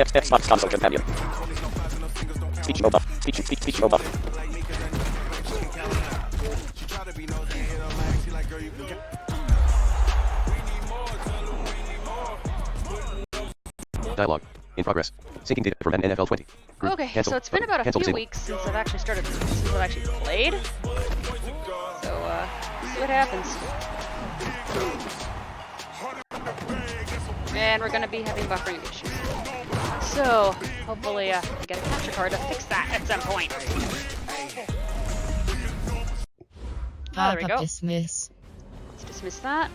Xbox console companion. Speech mode off. Speech mode off. Dialogue. In progress. Syncing data from NFL 20. Group. Okay, Cancel. so it's been about a Cancel few disabled. weeks since I've actually played. So, see what happens. And we're gonna be having buffering issues. So, hopefully, I get a capture card to fix that at some point. Oh, there we go. Dismiss. Let's dismiss that.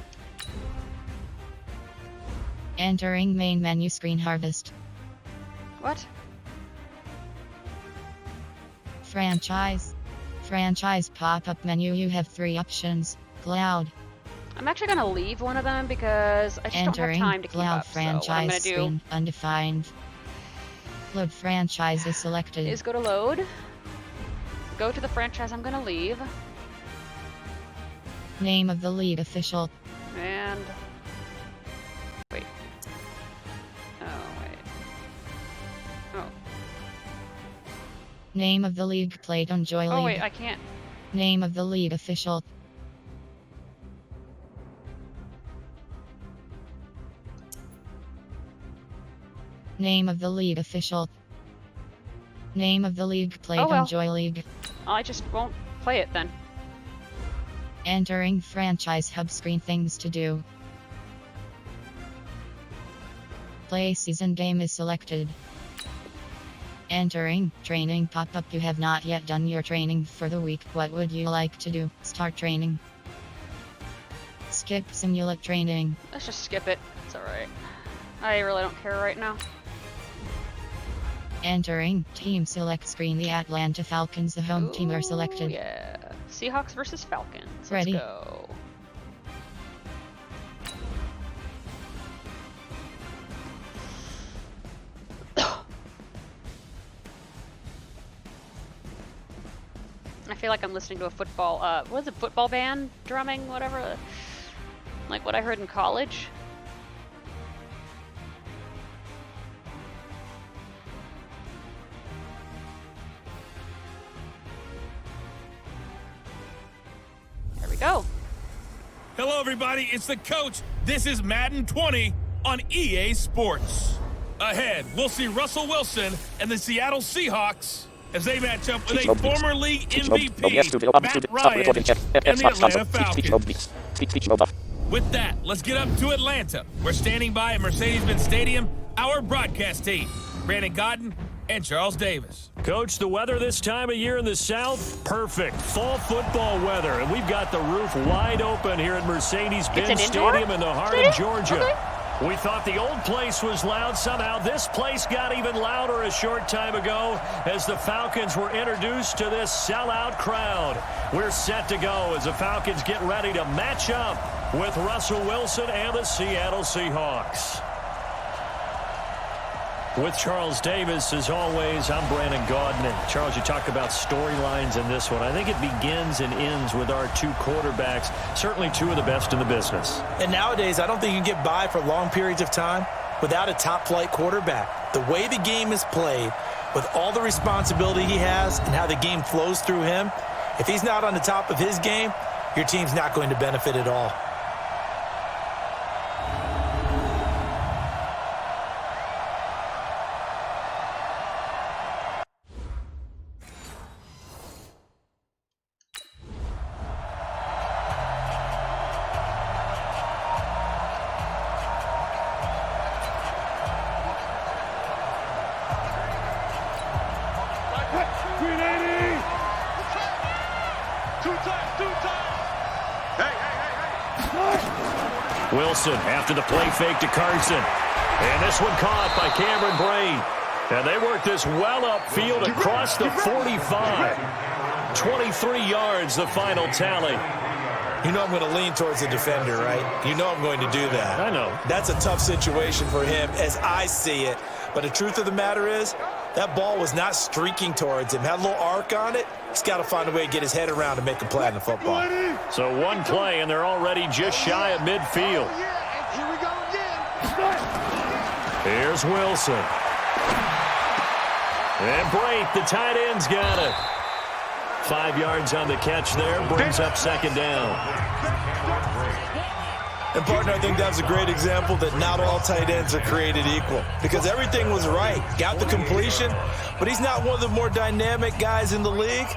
Entering main menu screen harvest. What? Franchise. Franchise pop-up menu. You have 3 options. Cloud. I'm actually gonna leave one of them because I just Entering don't have time to keep cloud up. So what I'm franchise gonna do screen undefined. Load franchise is selected. is go to load. Go to the franchise I'm gonna leave. Name of the league official. And wait. Oh wait. Oh. Name of the league played on Joy League. Oh wait, I can't. Name of the league official. Name of the league official. Name of the league played Oh, well. on Joy League. I just won't play it then. Entering franchise hub screen. Things to do. Play season game is selected. Entering training pop-up. You have not yet done your training for the week. What would you like to do? Start training. Skip simulate training. Let's just skip it. It's alright. I really don't care right now. Entering team select screen. The Atlanta Falcons, the home team, are selected. Yeah. Seahawks versus Falcons. Ready. Let's go. I feel like I'm listening to a football, what is it, football band drumming, whatever, like what I heard in college. There we go. Hello, everybody. It's the coach. This is Madden 20 on EA Sports. Ahead, we'll see Russell Wilson and the Seattle Seahawks as they match up with a former league MVP, Matt Ryan, and the Atlanta Falcons. With that, let's get up to Atlanta. We're standing by at Mercedes-Benz Stadium, our broadcast team, Brandon Godden and Charles Davis. Coach, the weather this time of year in the South, perfect. Fall football weather, and we've got the roof wide open here at Mercedes-Benz Stadium in the heart of Georgia. Okay. We thought the old place was loud. Somehow this place got even louder a short time ago as the Falcons were introduced to this sellout crowd. We're set to go as the Falcons get ready to match up with Russell Wilson and the Seattle Seahawks. With Charles Davis, as always, I'm Brandon Godden. And Charles, you talk about storylines in this one. I think it begins and ends with our 2 quarterbacks, certainly 2 of the best in the business. And nowadays, I don't think you can get by for long periods of time without a top-flight quarterback. The way the game is played, with all the responsibility he has and how the game flows through him, if he's not on the top of his game, your team's not going to benefit at all. Wilson after the play fake to Carson. And this one caught by Cameron Braid. And they work this well upfield across the 45. 23 yards, the final tally. You know I'm going to lean towards the defender, right? You know I'm going to do that. I know. That's a tough situation for him as I see it. But the truth of the matter is, that ball was not streaking towards him. Had a little arc on it. He's got to find a way to get his head around and make a play in the football. So one play, and they're already just shy of midfield. Here we go again. Here's Wilson. And Brate, the tight end's got it. 5 yards on the catch there, brings up second down. And, partner, I think that's a great example that not all tight ends are created equal because everything was right. Got the completion, but he's not one of the more dynamic guys in the league.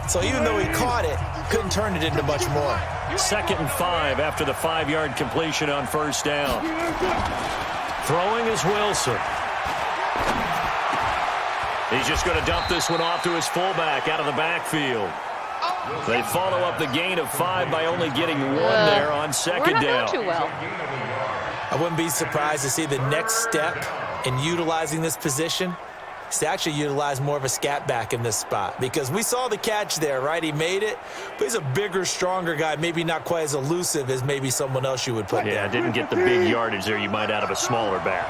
So even though he caught it, couldn't turn it into much more. 2nd and 5 after the 5-yard completion on first down. Throwing is Wilson. He's just going to dump this one off to his fullback out of the backfield. They follow up the gain of 5 by only getting 1 there on second we're not down. doing too well. I wouldn't be surprised to see the next step in utilizing this position is to actually utilize more of a scat back in this spot because we saw the catch there, right? He made it, but he's a bigger, stronger guy, maybe not quite as elusive as maybe someone else you would put Yeah, down. didn't get the big yardage there you might out of a smaller back.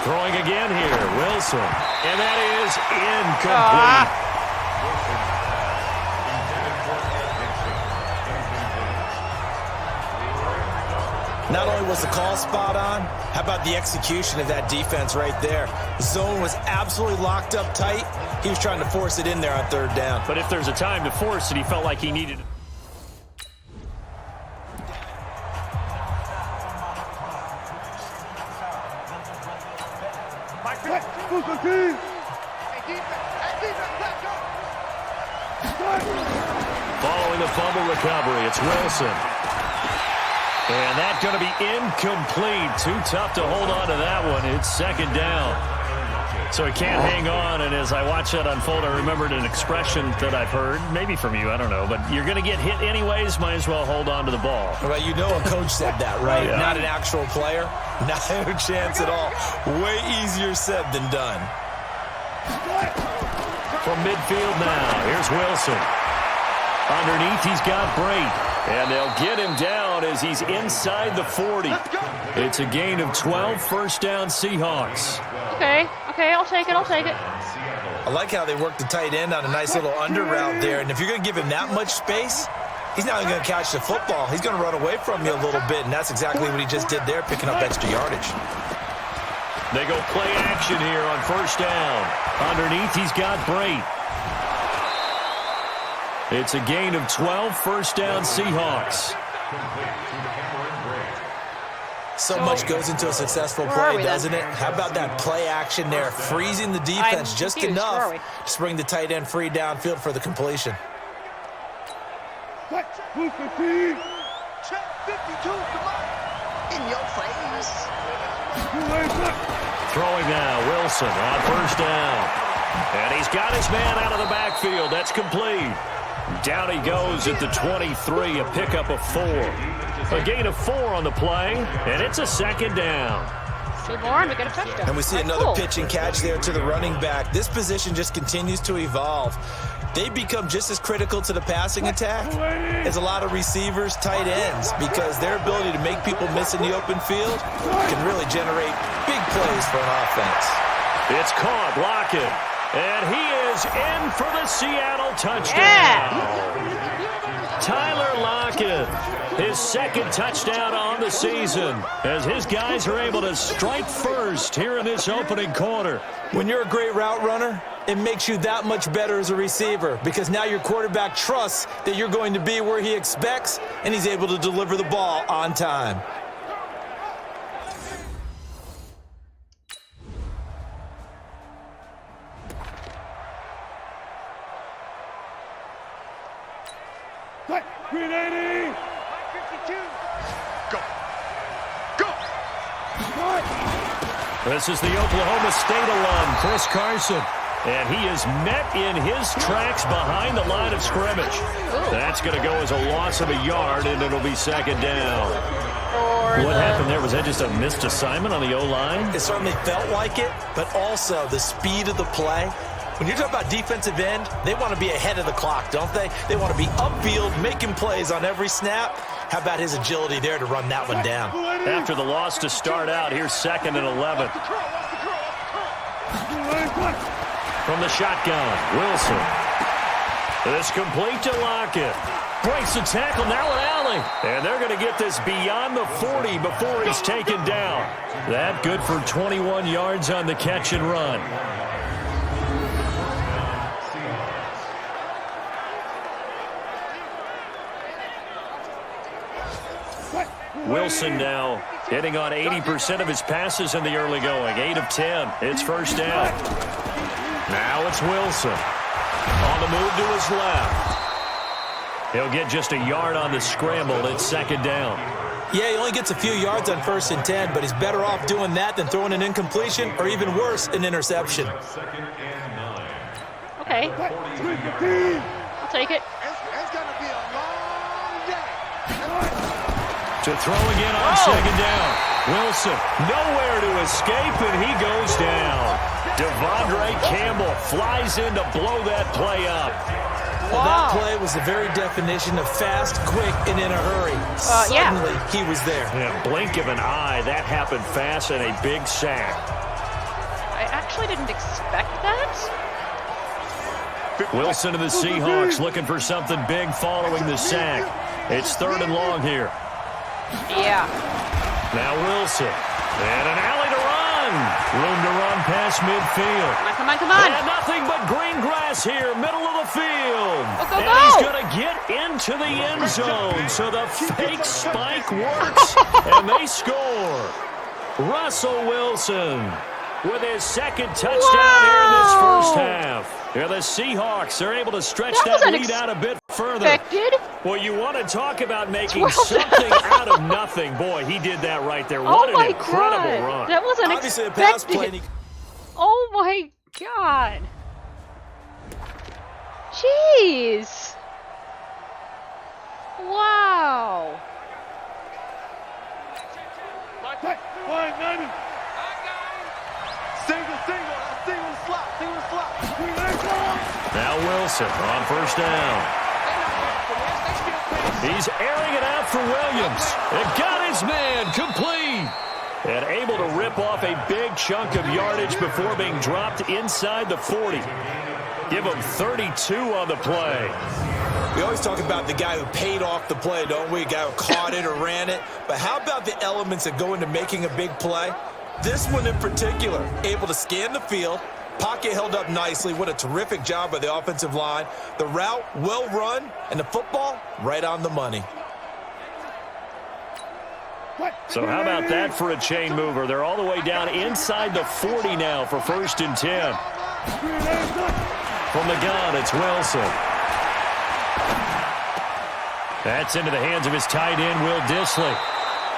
Throwing again here, Wilson. And that is incomplete. Not only was the call spot on, how about the execution of that defense right there? The zone was absolutely locked up tight. He was trying to force it in there on 3rd down. But if there's a time to force it, he felt like he needed it. Following the fumble recovery, it's Wilson. And that's going to be incomplete. Too tough to hold on to that one. It's second down. So he can't hang on, and as I watch that unfold, I remembered an expression that I've heard, maybe from you, I don't know, but you're going to get hit anyways, might as well hold on to the ball. Well, you know a coach said that, right? Yeah. Not an actual player. Not a chance at all. Way easier said than done. From midfield now, here's Wilson. Underneath, he's got Brate. And they'll get him down as he's inside the 40. It's a gain of 12, first down Seahawks. Okay, I'll take it. I like how they work the tight end on a nice little under route there. And if you're going to give him that much space, he's not going to catch the football. He's going to run away from you a little bit, and that's exactly what he just did there, picking up extra yardage. They go play action here on first down. Underneath, he's got Brate. It's a gain of 12, first down Seahawks. So much goes into a successful play, doesn't it? How about that play action there, freezing the defense just enough to bring the tight end free downfield for the completion. Check 52, come on. In your face. Throwing now, Wilson on first down. And he's got his man out of the backfield. That's complete. Down he goes at the 23, a pickup of 4. A gain of 4 on the play, and it's a second down. 2 more, and we get a touchdown. And we see another pitch and catch there to the running back. This position just continues to evolve. They become just as critical to the passing attack as a lot of receivers, tight ends, because their ability to make people miss in the open field can really generate big plays for an offense. It's caught, Lockett, and he is in for the Seattle touchdown. Yeah. Tyler Lockett, his second touchdown on the season, as his guys are able to strike first here in this opening quarter. When you're a great route runner, it makes you that much better as a receiver because now your quarterback trusts that you're going to be where he expects, and he's able to deliver the ball on time. Green 80. 52. Go. This is the Oklahoma State alum, Chris Carson. And he is met in his tracks behind the line of scrimmage. That's going to go as a loss of a yard, and it'll be second down. What happened there? Was that just a missed assignment on the O-line? It certainly felt like it, but also the speed of the play. When you're talking about defensive end, they want to be ahead of the clock, don't they? They want to be upfield, making plays on every snap. How about his agility there to run that one down? After the loss to start out, here's 2nd and 11. From the shotgun, Wilson. It's complete to Lockett. Breaks the tackle, now an alley. And they're going to get this beyond the 40 before he's taken down. That good for 21 yards on the catch and run. Wilson now hitting on 80% of his passes in the early going. 8 of 10. It's first down. Now it's Wilson. On the move to his left. He'll get just a yard on the scramble. It's second down. Yeah, he only gets a few yards on 1st and 10, but he's better off doing that than throwing an incompletion or even worse, an interception. Okay. I'll take it. It's going to be a long day. To throw again on second down. Wilson nowhere to escape, and he goes down. Devondre Campbell flies in to blow that play up. Well, that play was the very definition of fast, quick, and in a hurry. Suddenly, he was there. Yeah, blink of an eye. That happened fast and a big sack. I actually didn't expect that. Wilson to the Seahawks looking for something big following the sack. It's 3rd and long here. Yeah. Now Wilson. And an alley to run. Room to run past midfield. Come on, come on. And nothing but green grass here, middle of the field. Go, and he's going to get into the end zone. So the fake spike works, and they score. Russell Wilson with his second touchdown here in this first half. Here the Seahawks are able to stretch that lead out a bit further. Well, you want to talk about making something out of nothing. Boy, he did that right there. What an incredible run. That wasn't Obviously expected. a pass play. Oh, my God. Jeez. Wow. Single slot. Now Wilson on first down. He's airing it out for Williams. It got his man complete. And able to rip off a big chunk of yardage before being dropped inside the 40. Give him 32 on the play. We always talk about the guy who paid off the play, don't we? A guy who caught it or ran it. But how about the elements that go into making a big play? This one in particular, able to scan the field. Pocket held up nicely. What a terrific job by the offensive line. The route well run, and the football right on the money. So how about that for a chain mover? They're all the way down inside the 40 now for 1st and 10. From the gun, it's Wilson. That's into the hands of his tight end, Will Dissly.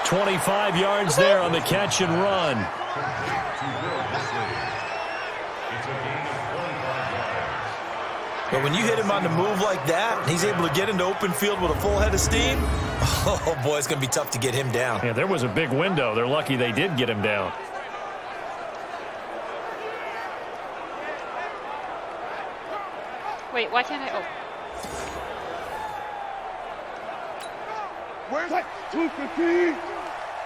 25 yards there on the catch and run. But when you hit him on the move like that, and he's able to get into open field with a full head of steam, oh, boy, it's going to be tough to get him down. Yeah, there was a big window. They're lucky they did get him down. Wait, why can't I? Oh. Where's that? 250.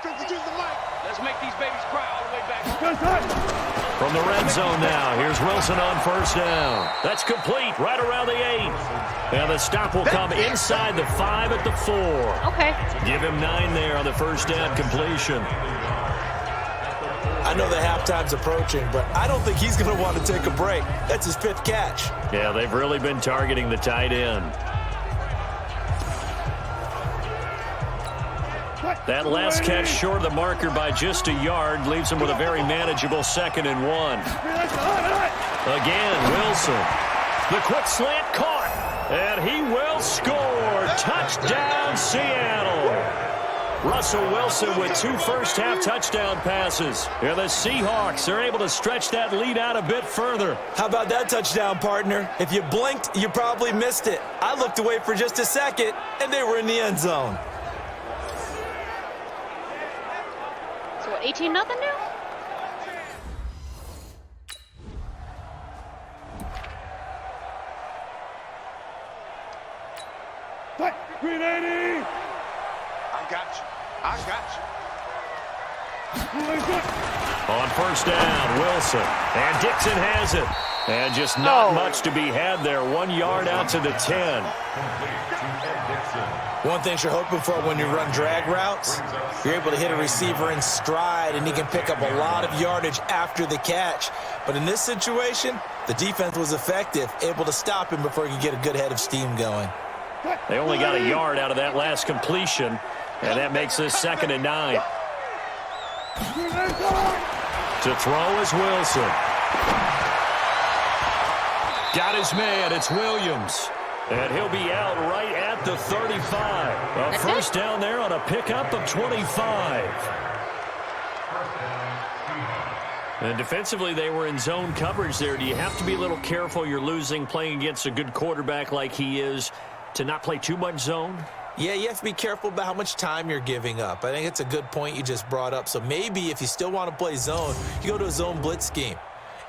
52's the mic. Let's make these babies cry all the way back. From the red zone now, here's Wilson on first down. That's complete, right around the 8. Now the stop will come inside the 5 at the 4. Okay. Give him 9 there on the first down completion. I know the halftime's approaching, but I don't think he's going to want to take a break. That's his 5th catch. Yeah, they've really been targeting the tight end. That last catch short of the marker by just a yard leaves him with a very manageable 2nd and 1. Again, Wilson. The quick slant caught, and he will score. Touchdown, Seattle. Russell Wilson with 2 first-half touchdown passes. Here the Seahawks are able to stretch that lead out a bit further. How about that touchdown, partner? If you blinked, you probably missed it. I looked away for just a second, and they were in the end zone. So what, 18-0 now? Green 80. I got you. On first down, Wilson. And Dixon has it. And just not much to be had there. 1 yard out to the 10. One thing you're hoping for when you run drag routes, you're able to hit a receiver in stride, and he can pick up a lot of yardage after the catch. But in this situation, the defense was effective, able to stop him before he could get a good head of steam going. They only got a yard out of that last completion, and that makes this 2nd and 9. To throw is Wilson. Got his man. It's Williams. And he'll be out right at the 35. A first down there on a pickup of 25. And defensively, they were in zone coverage there. Do you have to be a little careful? You're losing playing against a good quarterback like he is to not play too much zone? Yeah, you have to be careful about how much time you're giving up. I think it's a good point you just brought up. So maybe if you still want to play zone, you go to a zone blitz scheme.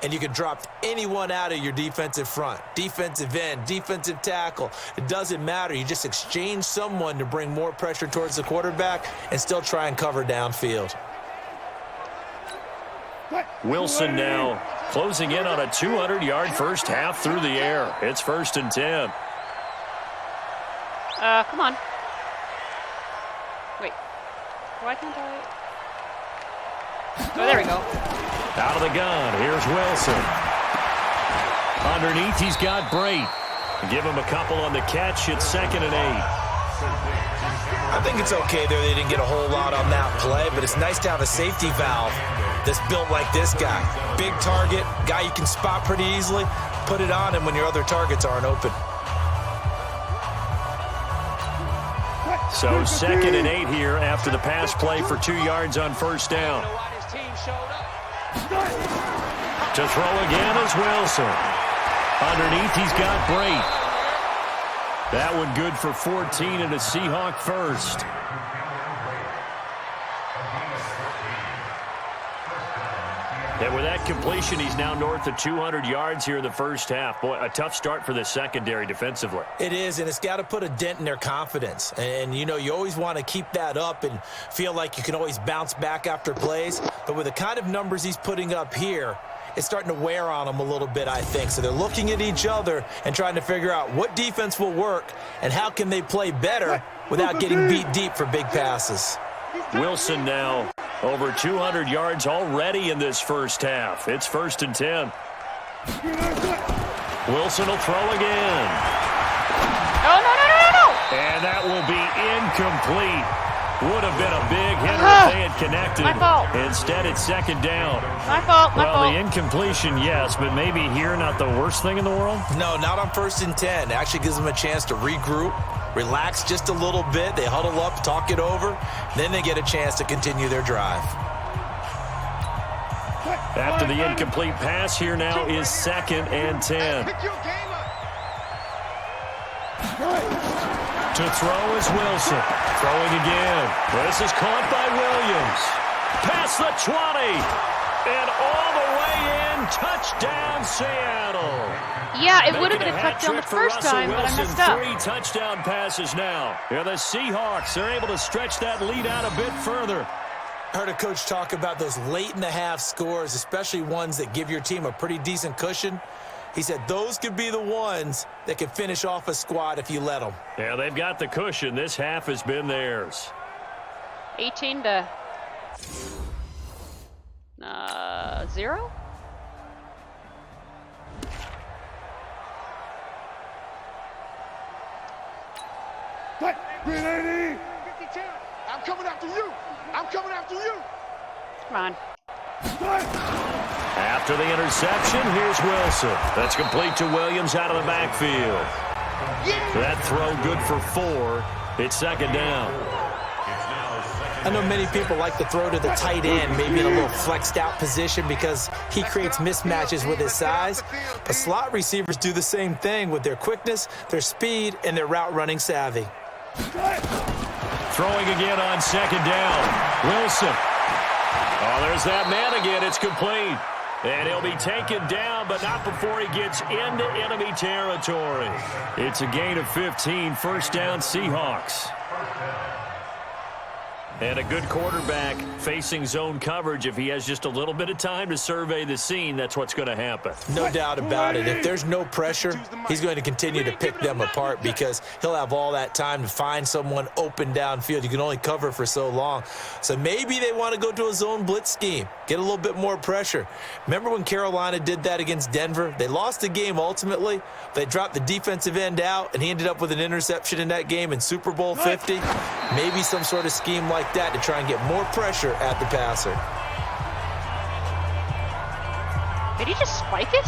And you can drop anyone out of your defensive front, defensive end, defensive tackle. It doesn't matter. You just exchange someone to bring more pressure towards the quarterback and still try and cover downfield. Wilson now closing in on a 200-yard first half through the air. It's 1st and 10. Come on. Wait. Why can't I? Oh, there we go. Out of the gun, here's Wilson. Underneath, he's got Brait. Give him a couple on the catch. It's 2nd and 8. I think it's okay there. They didn't get a whole lot on that play, but it's nice to have a safety valve that's built like this guy. Big target, guy you can spot pretty easily. Put it on him when your other targets aren't open. So 2nd and 8 here after the pass play for 2 yards on first down. To throw again is Wilson. Underneath, he's got Brait. That one good for 14 and a Seahawk first. And with that completion, he's now north of 200 yards here in the first half. Boy, a tough start for the secondary defensively. It is, and it's got to put a dent in their confidence. And, you know, you always want to keep that up and feel like you can always bounce back after plays. But with the kind of numbers he's putting up here, it's starting to wear on them a little bit, I think. So they're looking at each other and trying to figure out what defense will work and how can they play better without getting beat deep for big passes. Wilson now over 200 yards already in this first half. It's 1st and 10. Wilson will throw again. Oh, no. And that will be incomplete. Would have been a big hitter if they had connected. My fault. Instead, it's 2nd down. My fault. Well, the incompletion, yes, but maybe here not the worst thing in the world? No, not on 1st and 10. It actually gives them a chance to regroup, relax just a little bit. They huddle up, talk it over. Then they get a chance to continue their drive. After the incomplete pass, here now is 2nd and 10. To throw is Wilson. Throwing again. This is caught by Williams. Past the 20. And all the way in. Touchdown, Seattle. Yeah, it would have been a touchdown the first time, but I messed up. 3 touchdown passes now. Yeah, the Seahawks are able to stretch that lead out a bit further. I heard a coach talk about those late-in-the-half scores, especially ones that give your team a pretty decent cushion. He said those could be the ones that can finish off a squad if you let them. Yeah, they've got the cushion. This half has been theirs. 18 to 0. I'm coming after you. I'm coming after you. Come on. After the interception, here's Wilson. That's complete to Williams out of the backfield. That throw good for 4. It's 2nd down. I know many people like to throw to the tight end, maybe in a little flexed out position because he creates mismatches with his size. But slot receivers do the same thing with their quickness, their speed, and their route running savvy. Throwing again on 2nd down. Wilson. Oh, there's that man again. It's complete. And he'll be taken down, but not before he gets into enemy territory. It's a gain of 15. First down, Seahawks. And a good quarterback facing zone coverage, if he has just a little bit of time to survey the scene, that's what's going to happen. No doubt about it. If there's no pressure, he's going to continue to pick them apart because he'll have all that time to find someone open downfield. You can only cover for so long. So maybe they want to go to a zone blitz scheme, get a little bit more pressure. Remember when Carolina did that against Denver? They lost the game ultimately. They dropped the defensive end out, and he ended up with an interception in that game in Super Bowl 50. Maybe some sort of scheme like that to try and get more pressure at the passer. Did he just spike it?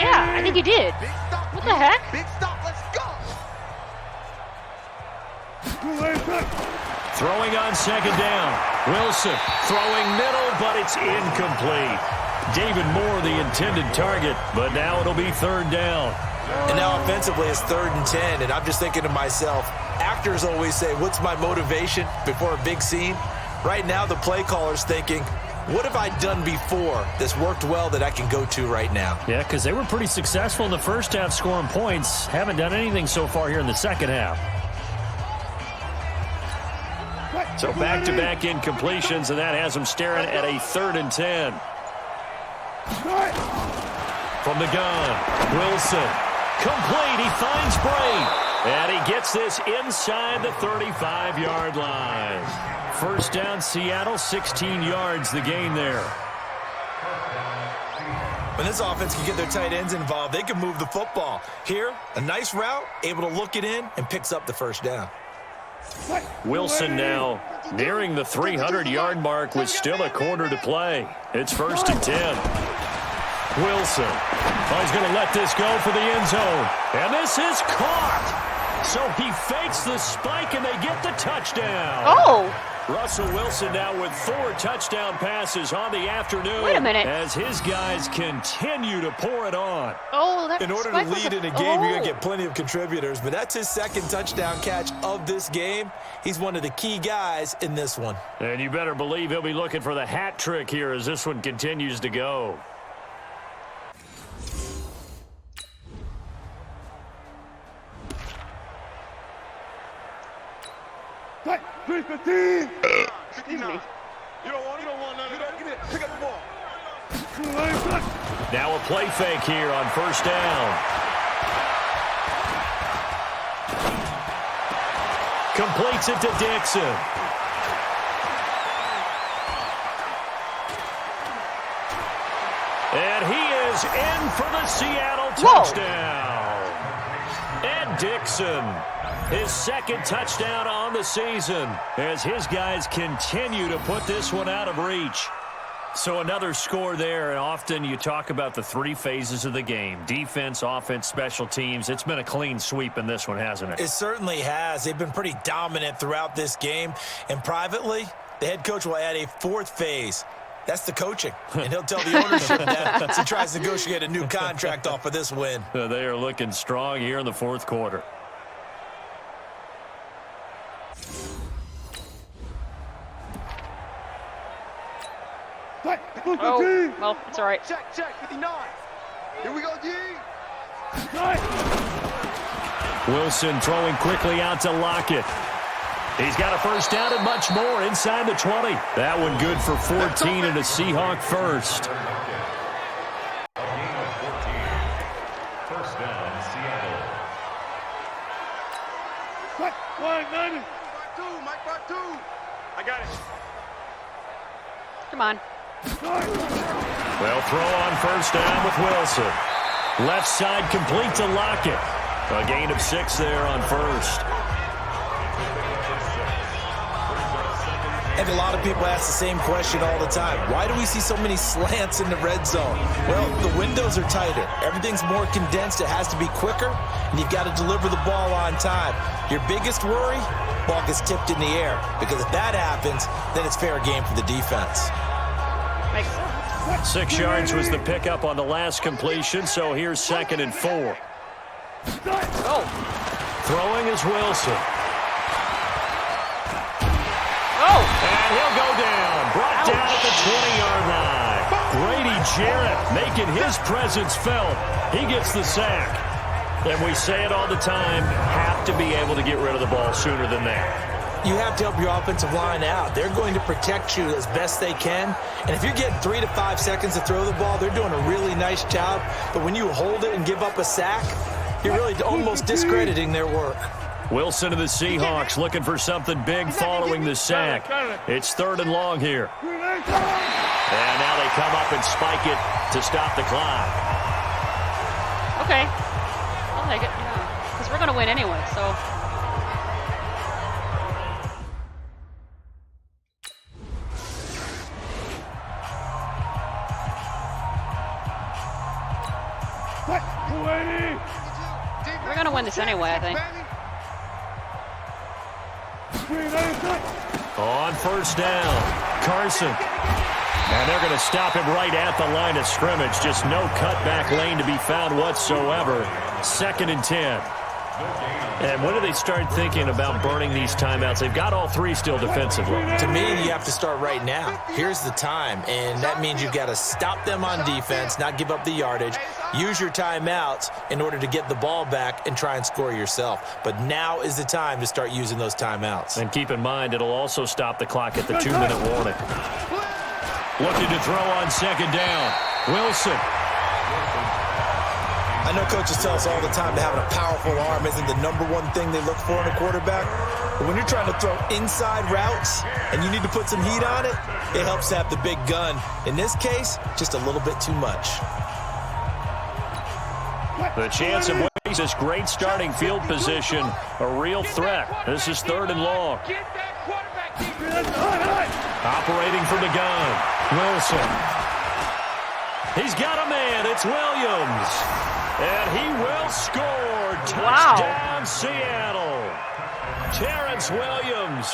Yeah, I think he did. What the heck? Big stop, let's go. Throwing on second down. Wilson throwing middle, but it's incomplete. David Moore, the intended target, but now it'll be third down. And now offensively it's 3rd and 10, and I'm just thinking to myself, actors always say, what's my motivation before a big scene? Right now the play caller's thinking, what have I done before that's worked well that I can go to right now? Yeah, because they were pretty successful in the first half scoring points. Haven't done anything so far here in the second half. So back-to-back incompletions, and that has them staring at a 3rd and 10. From the gun, Wilson. Complete, he finds Bray. And he gets this inside the 35-yard line. First down, Seattle, 16 yards the gain there. When this offense can get their tight ends involved, they can move the football. Here, a nice route, able to look it in, and picks up the first down. Wilson now nearing the 300-yard mark with still a quarter to play. It's 1st and 10. Wilson. Oh, he's going to let this go for the end zone. And this is caught. So he fakes the spike, and they get the touchdown. Oh! Russell Wilson now with 4 touchdown passes on the afternoon. Wait a minute. As his guys continue to pour it on. Oh, that In order to spike was lead in a game, you're going to get plenty of contributors, but that's his 2nd touchdown catch of this game. He's one of the key guys in this one. And you better believe he'll be looking for the hat trick here as this one continues to go. Excuse me. You don't want none of that. Give it. Pick up the ball. Now a play fake here on first down. Completes it to Dixon. And he is in for the Seattle touchdown. And Dixon, his 2nd touchdown on the season as his guys continue to put this one out of reach. So another score there, and often you talk about the 3 phases of the game. Defense, offense, special teams. It's been a clean sweep in this one, hasn't it? It certainly has. They've been pretty dominant throughout this game. And privately, the head coach will add a 4th phase. That's the coaching. And he'll tell the ownership that as he tries to negotiate a new contract off of this win. They are looking strong here in the 4th quarter. Oh, well, it's all right. Check, 59. Here we go, D. Wilson throwing quickly out to Lockett. He's got a first down and much more inside the 20. That one good for 14 and a Seahawk first. First down, Seattle. Mike, part 2. I got it. Come on. Well, throw on first down with Wilson. Left side complete to Lockett. A gain of 6 there on first. And a lot of people ask the same question all the time. Why do we see so many slants in the red zone? Well, the windows are tighter. Everything's more condensed. It has to be quicker, and you've got to deliver the ball on time. Your biggest worry, ball gets tipped in the air, because if that happens, then it's fair game for the defense. Makes sense. 6 yards was the pickup on the last completion, so here's 2nd and 4. Oh. Throwing is Wilson. Oh. And he'll go down. Brought down at the 20-yard line. Grady Jarrett making his presence felt. He gets the sack. And we say it all the time, have to be able to get rid of the ball sooner than that. You have to help your offensive line out. They're going to protect you as best they can. And if you're getting 3 to 5 seconds to throw the ball, they're doing a really nice job. But when you hold it and give up a sack, you're really almost discrediting their work. Wilson of the Seahawks looking for something big following the sack. It's 3rd and long here. And now they come up and spike it to stop the clock. Okay. I'll take it, yeah. Because we're going to win anyway, so. We're going to win this anyway, I think. On 1st down, Carson. And they're going to stop him right at the line of scrimmage. Just no cutback lane to be found whatsoever. 2nd and 10. And when do they start thinking about burning these timeouts? They've got all 3 still defensively. To me, you have to start right now. Here's the time, and that means you've got to stop them on defense, not give up the yardage, use your timeouts in order to get the ball back and try and score yourself. But now is the time to start using those timeouts. And keep in mind, it'll also stop the clock at the 2-minute warning. Looking to throw on 2nd down. Wilson. I know coaches tell us all the time that having a powerful arm isn't the #1 thing they look for in a quarterback. But when you're trying to throw inside routes and you need to put some heat on it, it helps to have the big gun. In this case, just a little bit too much. The chance of winning this great starting field position, a real threat. This is 3rd and long. Operating from the gun, Wilson. He's got a man. It's Williams. And he will score. Touchdown, Seattle. Terrence Williams.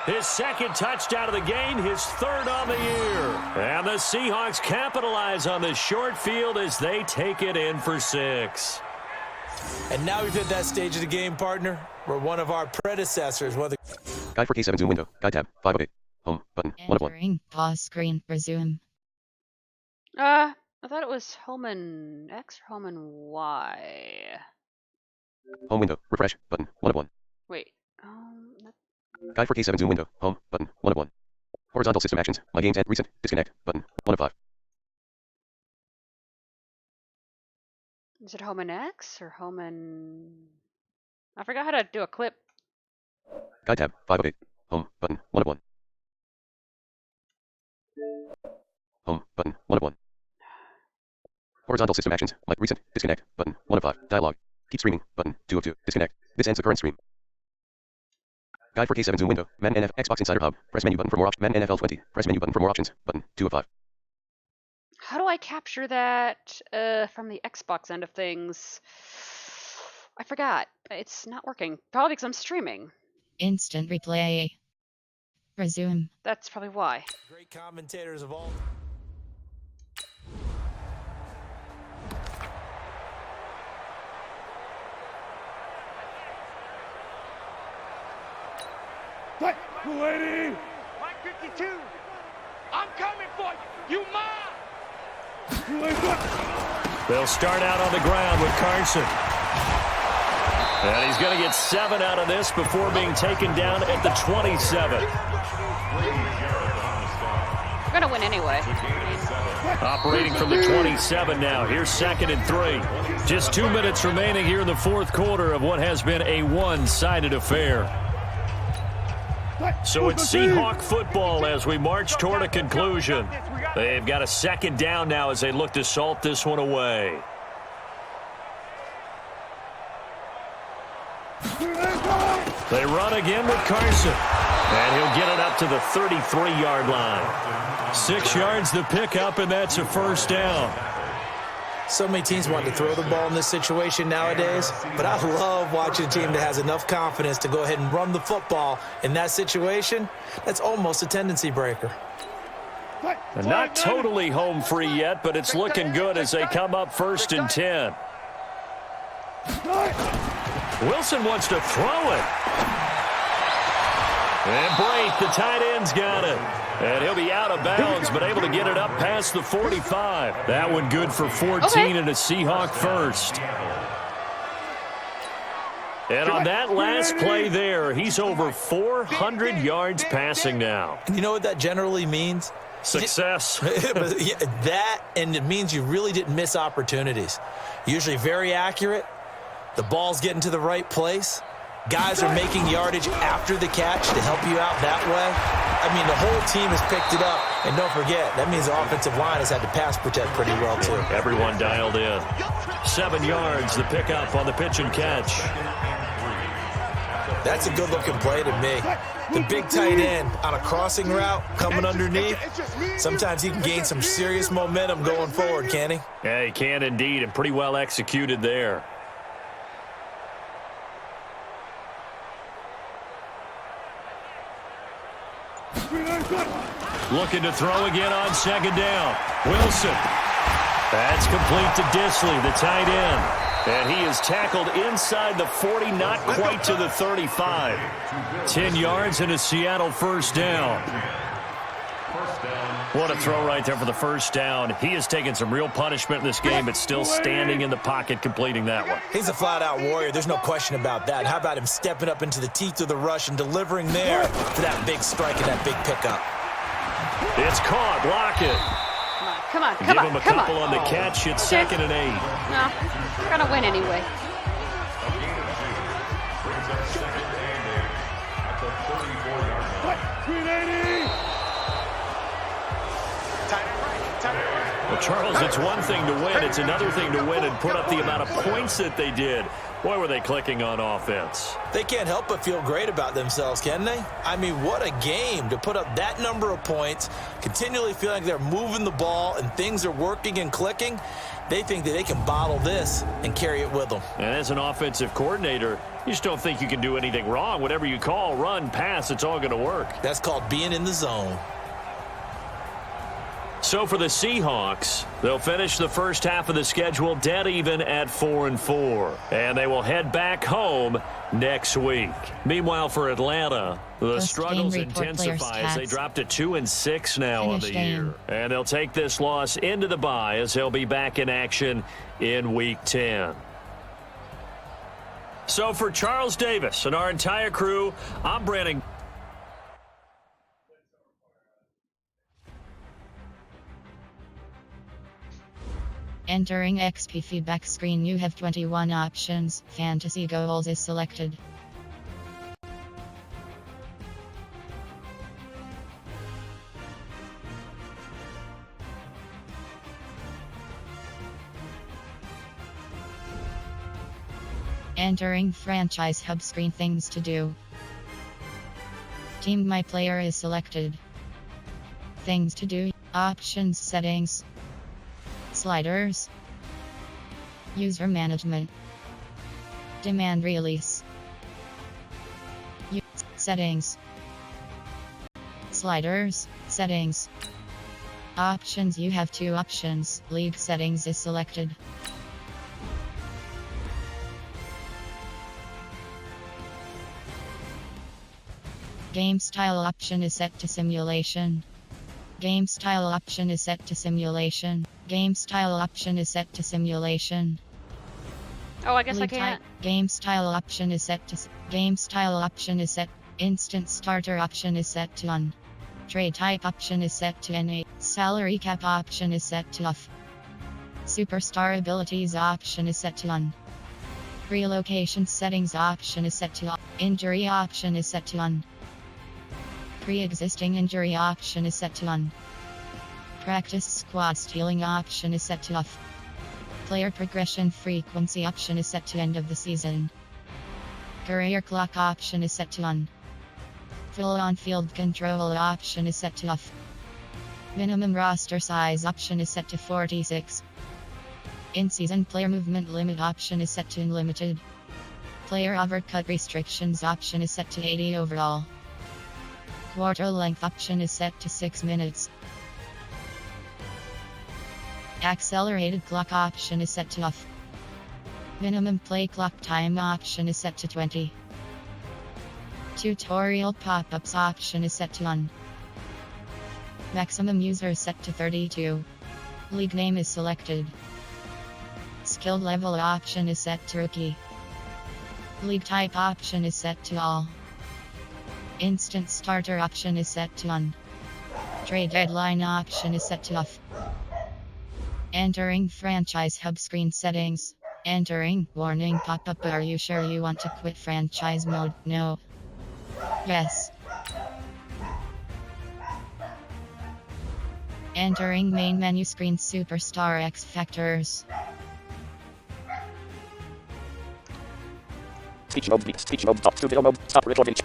His 2nd touchdown of the game, his 3rd on the year. And the Seahawks capitalize on this short field as they take it in for 6. And now we've hit that stage of the game, partner, where one of our predecessors, Guide for K7 zoom window. Guide tab. 5 of 8. Home button. 1 of 1. Entering pause screen. Resume. I thought it was home and X or home and Y. Home window. Refresh button. 1 of 1. Wait. Guide for K7 zoom window. Home button. 1 of 1. Horizontal system actions. My games and recent. Disconnect button. 1 of 5. Is it home and X or home and... I forgot how to do a clip. Guide tab. 5 of 8. Home button. 1 of 1. Home button. 1 of 1. Horizontal system actions. My recent. Disconnect button. 1 of 5. Dialog. Keep streaming button. 2 of 2. Disconnect. This ends the current stream. Guide for K7 zoom window. Madden NFL Xbox Insider Hub. Press menu button for more options. Madden NFL 20. Press menu button for more options. Button. 2 of 5. How do I capture that from the Xbox end of things? I forgot. It's not working. Probably because I'm streaming. Instant replay. Resume. That's probably why. great commentators of all. Fight, lady! Mike 52, I'm coming for you. You mine! They'll start out on the ground with Carson. And he's going to get 7 out of this before being taken down at the 27. We're going to win anyway. Operating from the 27 now. Here's 2nd and 3. Just 2 minutes remaining here in the 4th quarter of what has been a one-sided affair. So it's Seahawk football as we march toward a conclusion. They've got a 2nd down now as they look to salt this one away. They run again with Carson. And he'll get it up to the 33-yard line. 6 yards the pickup, and that's a 1st down. So many teams want to throw the ball in this situation nowadays, but I love watching a team that has enough confidence to go ahead and run the football in that situation. That's almost a tendency breaker. And not totally home free yet, but it's looking good as they come up 1st and 10. Wilson wants to throw it. And Brate, the tight end's got it. And he'll be out of bounds, but able to get it up past the 45. That one good for 14 and a Seahawk 1st. And on that last play there, he's over 400 yards passing now. And you know what that generally means? Success. That, and it means you really didn't miss opportunities. Usually very accurate. The ball's getting to the right place. Guys are making yardage after the catch to help you out that way. I mean, the whole team has picked it up. And don't forget, that means the offensive line has had to pass protect pretty well, too. Everyone dialed in. 7 yards, the pickup on the pitch and catch. That's a good-looking play to me. The big tight end on a crossing route coming underneath. Sometimes he can gain some serious momentum going forward, can't he? Yeah, he can indeed, and pretty well executed there. Looking to throw again on second down. Wilson. That's complete to Disley, the tight end. And he is tackled inside the 40, not quite to the 35. 10 yards and a Seattle first down. What a throw right there for the first down. He has taken some real punishment in this game, but still standing in the pocket completing that one. He's a flat-out warrior. There's no question about that. How about him stepping up into the teeth of the rush and delivering there for that big strike and that big pickup? It's caught. Block it. Come on. Give him a couple on the catch. It's 2nd and 8. No, we're going to win anyway. Well, Charles, it's one thing to win. It's another thing to win and put up the amount of points that they did. Boy, were they clicking on offense. They can't help but feel great about themselves, can they? I mean, what a game to put up that number of points, continually feeling like they're moving the ball and things are working and clicking. They think that they can bottle this and carry it with them. And as an offensive coordinator, you just don't think you can do anything wrong. Whatever you call, run, pass, it's all going to work. That's called being in the zone. So for the Seahawks, they'll finish the first half of the schedule dead even at 4-4. And they will head back home next week. Meanwhile, for Atlanta, the struggles intensify as they drop to 2-6 now on the year. And they'll take this loss into the bye as they'll be back in action in Week 10. So for Charles Davis and our entire crew, I'm Brandon. Entering XP feedback screen, you have 21 options. Fantasy goals is selected. Entering franchise hub screen, things to do. Team my player is selected. Things to do, options, settings. Sliders. User management. Demand release. Settings. Sliders. Settings. Options. You have 2 options. League settings is selected. Game style option is set to simulation. Game style option is set to simulation. Game style option is set to simulation. Oh, I guess I can't. Game style option is set to. Game style option is set. Instant starter option is set to on. Trade type option is set to NA. Salary cap option is set to off. Superstar abilities option is set to on. Relocation settings option is set to off. Injury option is set to on. Pre-existing injury option is set to on. Practice squad stealing option is set to off. Player progression frequency option is set to end of the season. Career clock option is set to on. Full on-field control option is set to off. Minimum roster size option is set to 46. In-season player movement limit option is set to unlimited. Player overcut restrictions option is set to 80 overall. Quarter length option is set to 6 minutes. Accelerated clock option is set to off. Minimum play clock time option is set to 20. Tutorial pop-ups option is set to on. Maximum user set to 32. League name is selected. Skill level option is set to rookie. League type option is set to all. Instant starter option is set to on. Trade deadline option is set to off. Entering franchise hub screen settings. Entering warning pop-up. Are you sure you want to quit franchise mode? No. Yes. Entering main menu screen Superstar X Factors. Speech mode, stop to video mode, stop recording.